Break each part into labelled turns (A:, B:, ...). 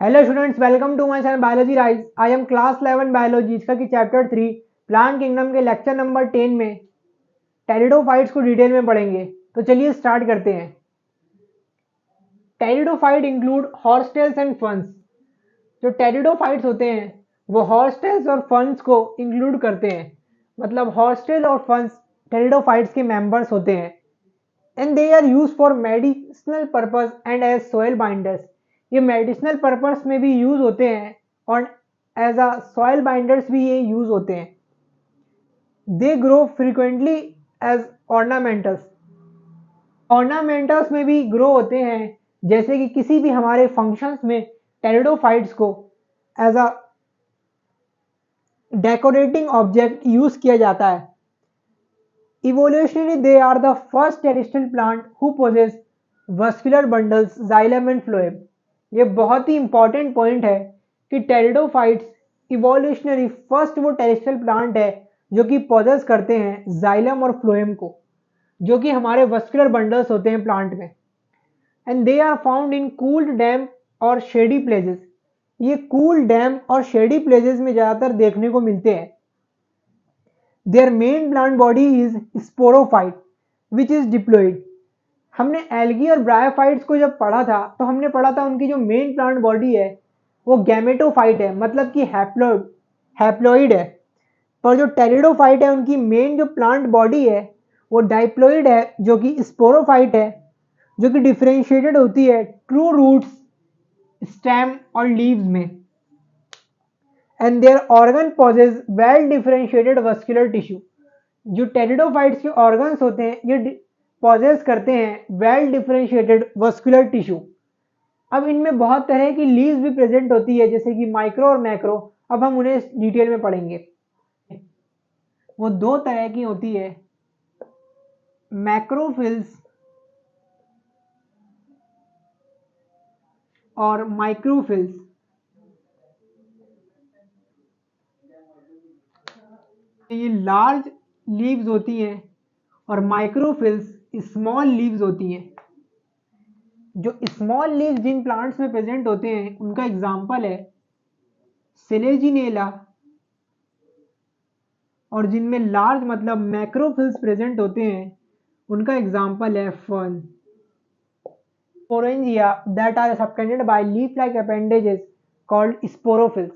A: Hello students, welcome to my channel Biology Rise. I am class 11 biology, इसका की chapter 3 plant kingdom के lecture number 10 में pteridophytes को detail में पढ़ेंगे। तो चलिए स्टार्ट करते हैं। Pteridophyte include horsetails and ferns. जो टेरिडोफाइट्स होते हैं वो हॉर्सटेल्स और फर्न्स को इंक्लूड करते हैं। मतलब हॉर्सटेल और फर्न्स टेरिडोफाइट्स के मेंबर्स होते हैं and they are use for medicinal purpose and as soil binders. ये मेडिसिनल पर्पस में भी यूज होते हैं और एज अ सॉइल बाइंडर्स भी ये यूज होते हैं। They grow frequently as ornamentals. Ornamentals में भी ग्रो होते हैं, जैसे कि किसी भी हमारे फंक्शंस में टेरिडोफाइट्स को as a decorating object use किया जाता है। Evolutionarily, they are the first terrestrial plant who possess vascular bundles, xylem and phloem। ये बहुत ही इंपॉर्टेंट पॉइंट है कि टेरिडोफाइट्स इवोल्यूशनरी फर्स्ट वो टेरेस्ट्रियल प्लांट है जो कि पॉजेस करते हैं जाइलम और फ्लोएम को, जो कि हमारे वस्कुलर बंडल्स होते हैं प्लांट में। And they are found in cooled damp और शेडी प्लेसेस। ये कूल डैम्प और शेडी प्लेसेस में ज़्यादातर देखने को मिलते हैं। Their main plant body is sporophyte, which is diploid। हमने एल्गी और ब्रायोफाइट्स को जब पढ़ा था तो हमने पढ़ा था उनकी जो मेन प्लांट बॉडी है वो गैमेटोफाइट है, मतलब कि हैप्लॉइड है। पर जो टेरिडोफाइट है उनकी मेन जो प्लांट बॉडी है वो डाइप्लॉइड है, जो कि स्पोरोफाइट है, जो कि डिफरेंशिएटेड होती है ट्रू रूट्स, स्टेम और लीव्स में। And their organ possess well differentiated vascular tissue. जो टेरिडोफाइट्स के ऑर्गन्स होते हैं ये पॉजेस करते हैं वेल डिफरेंशिएटेड वस्कुलर टिश्यू। अब इनमें बहुत तरह की लीव्स भी प्रेजेंट होती है, जैसे कि माइक्रो और मैक्रो। अब हम उन्हें डिटेल में पढ़ेंगे। वो दो तरह की होती है, मैक्रोफिल्स और माइक्रोफिल्स। ये लार्ज लीव्स होती हैं और माइक्रोफिल्स स्मॉल लीव्स होती हैं। जो स्मॉल लीव्स जिन प्लांट्स में प्रेजेंट होते हैं उनका एग्जाम्पल है सेलेजिनेला, और जिनमें लार्ज मतलब मैक्रोफिल्स प्रेजेंट होते हैं उनका एग्जाम्पल है fern. Sporangia that are subtended by leaf-like appendages called sporophylls।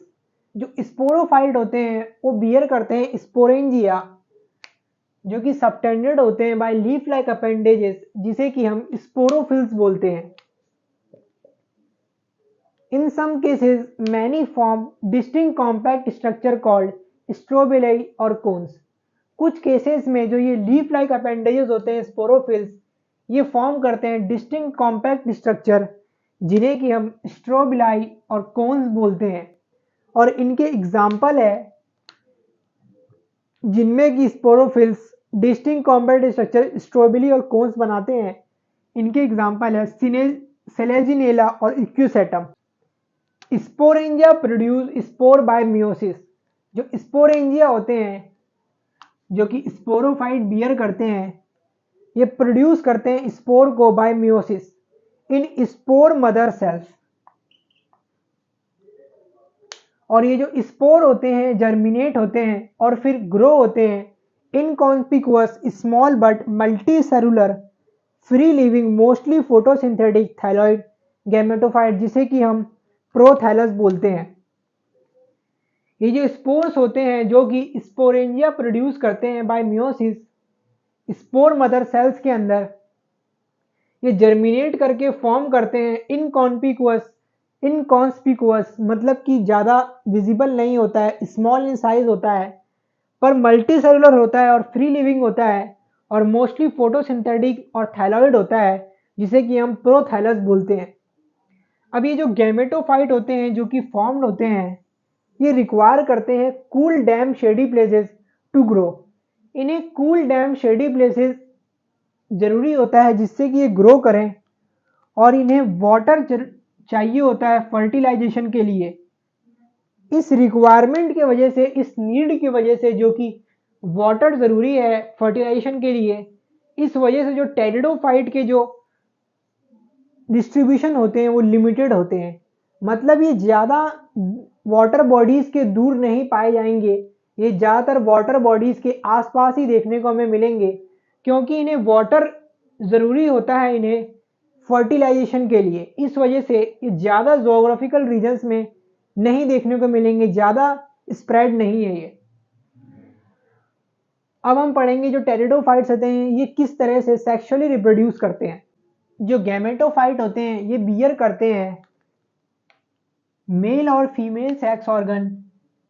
A: जो स्पोरोफाइट होते हैं वो बियर करते हैं स्पोरेंजिया, जो कि सबटेंडेड होते हैं बाय लीफ लाइक अपेंडेजेस, जिसे कि हम स्पोरोफिल्स बोलते हैं। In some cases many form distinct compact structure called strobili और कोन्स। कुछ केसेस में जो ये लीफ लाइक अपेंडेजेस होते हैं स्पोरोफिल्स, ये फॉर्म करते हैं डिस्टिंक्ट कॉम्पैक्ट स्ट्रक्चर, जिन्हें कि हम स्ट्रोबिलाई और कोन्स बोलते हैं। और इनके एग्जाम्पल है जिनमें कि sporophylls distinct compact structure strobili और कोन्स बनाते हैं। इनके एग्जाम्पल है सेलेजिनेला और Equisetum. Sporangia produce spore by meiosis. जो स्पोरेंजिया होते हैं जो कि स्पोरोफाइट बियर करते हैं, ये प्रोड्यूस करते हैं स्पोर को बाय मियोसिस इन स्पोर मदर सेल्स। और ये जो स्पोर होते हैं जर्मिनेट होते हैं और फिर ग्रो होते हैं inconspicuous small but multicellular free living mostly photosynthetic thalloid gametophyte, जिसे कि हम प्रोथैलस बोलते हैं। ये जो स्पोर्स होते हैं जो कि स्पोरेंजिया प्रोड्यूस करते हैं bye meiosis spore mother cells के अंदर, ये जर्मिनेट करके फॉर्म करते हैं इनकॉन्स्पिकुअस मतलब कि ज़्यादा विजिबल नहीं होता है, स्मॉल इन साइज होता है, पर मल्टी सेलुलर होता है और फ्री लिविंग होता है और मोस्टली फोटोसिंथेटिक और थैलॉइड होता है, जिसे कि हम प्रोथैलस बोलते हैं। अब ये जो गैमेटोफाइट होते हैं जो कि फॉर्म्ड होते हैं, ये रिक्वायर करते हैं cool damp shady places to grow. इन्हें कूल डैम शेडी प्लेसेस जरूरी होता है जिससे कि ये ग्रो करें, और इन्हें वाटर चाहिए होता है फर्टिलाइजेशन के लिए। इस रिक्वायरमेंट की वजह से, इस नीड की वजह से, जो कि वाटर ज़रूरी है फर्टिलाइजेशन के लिए, इस वजह से जो टेरिडोफाइट के जो डिस्ट्रीब्यूशन होते हैं वो लिमिटेड होते हैं। मतलब ये ज़्यादा वाटर बॉडीज़ के दूर नहीं पाए जाएंगे, ये ज़्यादातर वाटर बॉडीज़ के आसपास ही देखने को हमें मिलेंगे, क्योंकि इन्हें वाटर ज़रूरी होता है इन्हें फर्टिलाइजेशन के लिए। इस वजह से ये ज़्यादा जोग्राफिकल रीजन्स में नहीं देखने को मिलेंगे, ज़्यादा स्प्रेड नहीं है ये। अब हम पढ़ेंगे जो टेरिडोफाइट्स होते हैं ये किस तरह से सेक्सुअली रिप्रोड्यूस करते हैं। जो गैमेटोफाइट होते हैं ये बियर करते हैं मेल और फीमेल सेक्स ऑर्गन,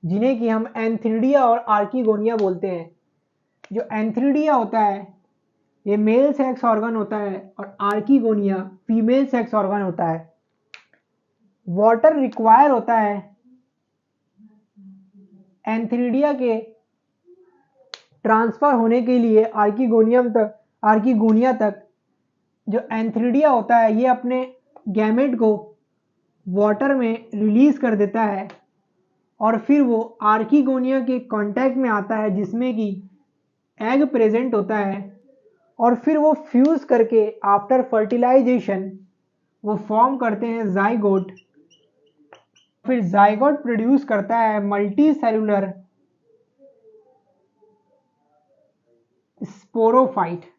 A: जिन्हें कि हम एंथ्रिडिया और आर्कीगोनिया बोलते हैं। जो एंथ्रिडिया होता है ये मेल सेक्स ऑर्गन होता है और आर्कीगोनिया फीमेल सेक्स ऑर्गन होता है। वाटर रिक्वायर होता है एंथ्रिडिया के ट्रांसफर होने के लिए आर्कीगोनिया तक। जो एंथ्रिडिया होता है ये अपने गैमेट को वाटर में रिलीज कर देता है और फिर वो आर्कीगोनिया के कांटेक्ट में आता है जिसमें कि एग प्रेजेंट होता है और फिर वो फ्यूज करके आफ्टर फर्टिलाइजेशन वो फॉर्म करते हैं जाइगोट। फिर जाइगोट प्रोड्यूस करता है मल्टी सेलुलर स्पोरोफाइट।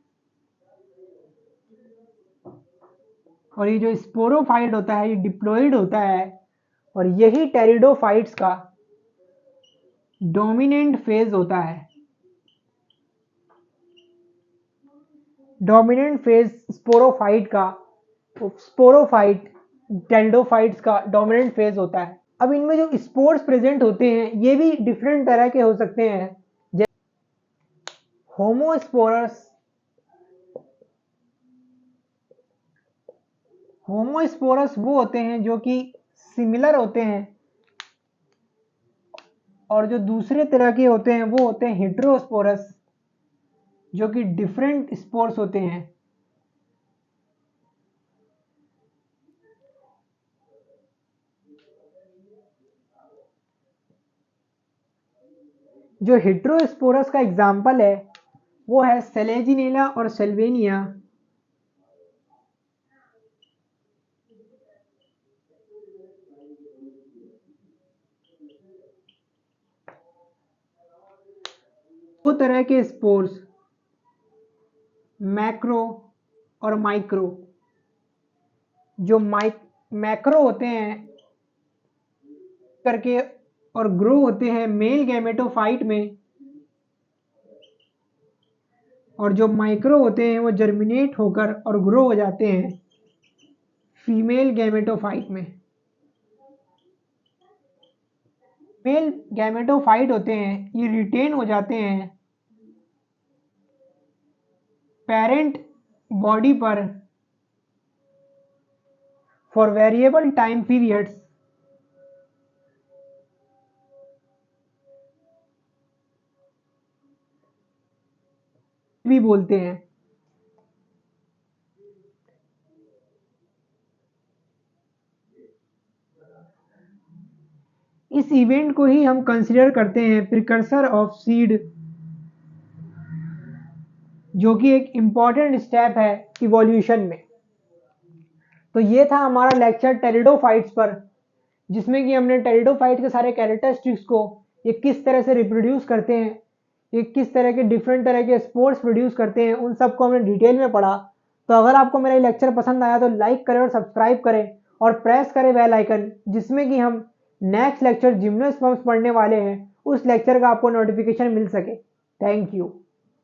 A: और ये जो स्पोरोफाइट होता है ये डिप्लॉइड होता है और यही टेरिडोफाइट्स का डोमिनेंट फेज होता है। डोमिनेंट फेज स्पोरोफाइट टेरिडोफाइट्स का डोमिनेंट फेज होता है। अब इनमें जो स्पोर्स प्रेजेंट होते हैं ये भी डिफरेंट तरह के हो सकते हैं। होमोस्पोरस वो होते हैं जो कि सिमिलर होते हैं और जो दूसरे तरह के होते हैं वो होते हैं हेटेरोस्पोरस जो कि डिफरेंट स्पोर्स होते हैं। जो हेटेरोस्पोरस का एग्जाम्पल है वो है सेलेजिनेला और सेल्वेनिया। दो तरह के स्पोर्स मैक्रो और माइक्रो। जो मैक्रो होते हैं करके और ग्रो होते हैं मेल गैमेटोफाइट में और जो माइक्रो होते हैं वो जर्मिनेट होकर और ग्रो हो जाते हैं फीमेल गैमेटोफाइट में। मेल गैमेटोफाइट होते हैं ये रिटेन हो जाते हैं पेरेंट बॉडी पर फॉर वेरिएबल टाइम पीरियड्स भी बोलते हैं। इस इवेंट को ही हम कंसीडर करते हैं प्रिकर्सर ऑफ सीड, जो कि एक इम्पॉर्टेंट स्टेप है इवोल्यूशन में। तो ये था हमारा लेक्चर टेरिडोफाइट्स पर, जिसमें कि हमने टेरिडोफाइट्स के सारे कैरेक्टरिस्टिक्स को, ये किस तरह से रिप्रोड्यूस करते हैं, ये किस तरह के डिफरेंट तरह के स्पोर्ट्स प्रोड्यूस करते हैं, उन सबको हमने डिटेल में पढ़ा। तो अगर आपको मेरा लेक्चर पसंद आया तो लाइक करें और सब्सक्राइब करें और प्रेस करें बेल आइकन, जिसमें कि हम नेक्स्ट लेक्चर जिम्नोस्पर्म्स पढ़ने वाले हैं उस लेक्चर का आपको नोटिफिकेशन मिल सके। Thank you.